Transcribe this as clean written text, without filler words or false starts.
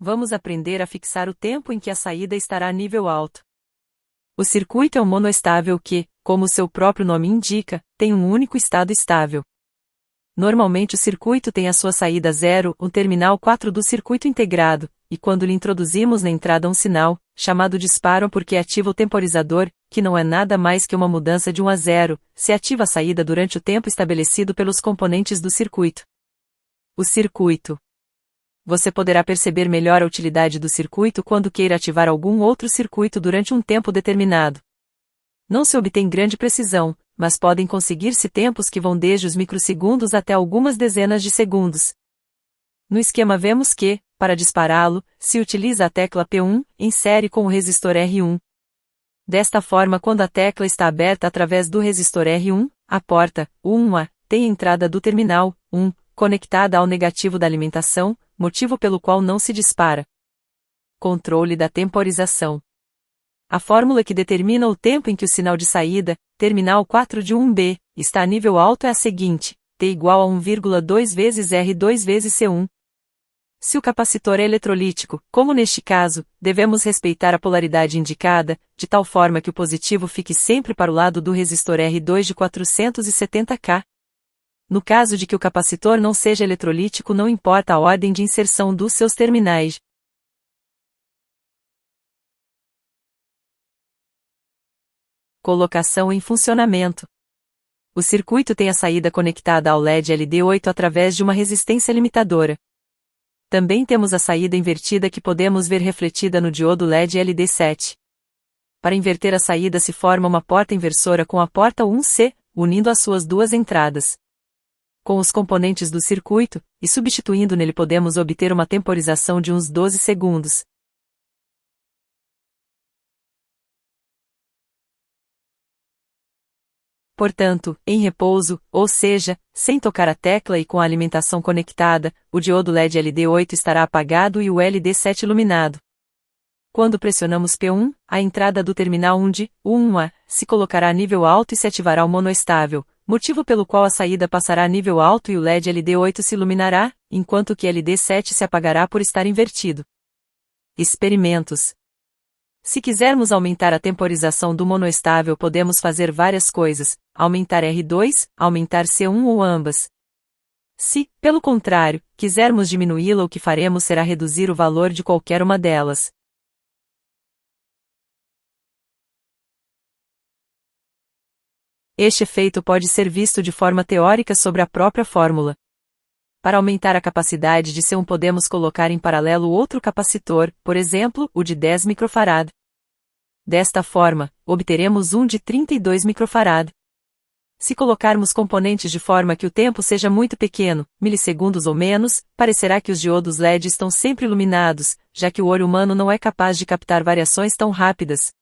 Vamos aprender a fixar o tempo em que a saída estará a nível alto. O circuito é um monoestável que, como seu próprio nome indica, tem um único estado estável. Normalmente o circuito tem a sua saída 0, o terminal 4 do circuito integrado, e quando lhe introduzimos na entrada um sinal, chamado disparo porque ativa o temporizador, que não é nada mais que uma mudança de 1 a 0, se ativa a saída durante o tempo estabelecido pelos componentes do circuito. O circuito. Você poderá perceber melhor a utilidade do circuito quando queira ativar algum outro circuito durante um tempo determinado. Não se obtém grande precisão, mas podem conseguir-se tempos que vão desde os microsegundos até algumas dezenas de segundos. No esquema vemos que, para dispará-lo, se utiliza a tecla P1, em série com o resistor R1. Desta forma, quando a tecla está aberta através do resistor R1, a porta, U1A, tem a entrada do terminal, 1, conectada ao negativo da alimentação, motivo pelo qual não se dispara. Controle da temporização. A fórmula que determina o tempo em que o sinal de saída, terminal 4 de 1B, está a nível alto é a seguinte, T igual a 1,2 vezes R2 vezes C1. Se o capacitor é eletrolítico, como neste caso, devemos respeitar a polaridade indicada, de tal forma que o positivo fique sempre para o lado do resistor R2 de 470 K. No caso de que o capacitor não seja eletrolítico, não importa a ordem de inserção dos seus terminais. Colocação em funcionamento. O circuito tem a saída conectada ao LED LD8 através de uma resistência limitadora. Também temos a saída invertida que podemos ver refletida no diodo LED LD7. Para inverter a saída se forma uma porta inversora com a porta 1C, unindo as suas duas entradas. Com os componentes do circuito, e substituindo nele podemos obter uma temporização de uns 12 segundos. Portanto, em repouso, ou seja, sem tocar a tecla e com a alimentação conectada, o diodo LED LD8 estará apagado e o LD7 iluminado. Quando pressionamos P1, a entrada do terminal 1 de U1A se colocará a nível alto e se ativará o monoestável, motivo pelo qual a saída passará a nível alto e o LED LD8 se iluminará, enquanto que LD7 se apagará por estar invertido. Experimentos. Se quisermos aumentar a temporização do monoestável, podemos fazer várias coisas: aumentar R2, aumentar C1 ou ambas. Se, pelo contrário, quisermos diminuí-la, o que faremos será reduzir o valor de qualquer uma delas. Este efeito pode ser visto de forma teórica sobre a própria fórmula. Para aumentar a capacidade de C1 podemos colocar em paralelo outro capacitor, por exemplo, o de 10 microfarad. Desta forma, obteremos um de 32 microfarad. Se colocarmos componentes de forma que o tempo seja muito pequeno, milissegundos ou menos, parecerá que os diodos LED estão sempre iluminados, já que o olho humano não é capaz de captar variações tão rápidas.